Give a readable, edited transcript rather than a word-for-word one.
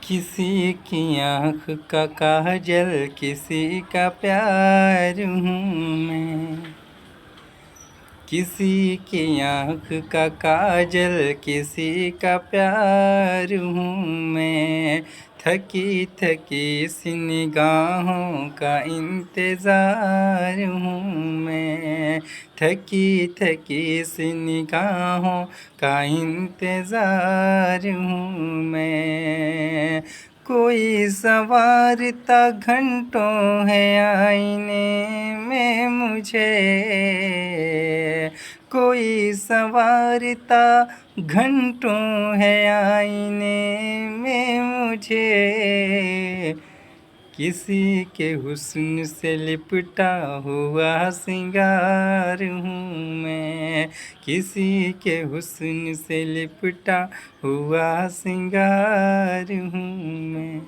किसी की आँख का काजल, किसी का प्यार हूँ मैं। किसी की आँख का काजल, किसी का प्यार हूँ मैं। थकी थकी सी निगाहों का इंतज़ार हूँ मैं। थकी थकी सी निगाहों का इंतज़ार हूँ मैं। कोई संवारता घंटों है आईने में मुझे। कोई संवारता घंटों है आईने में मुझे। किसी के हुस्न से लिपटा हुआ सिंगार हूँ मैं। किसी के हुस्न से लिपटा हुआ सिंगार हूँ मैं।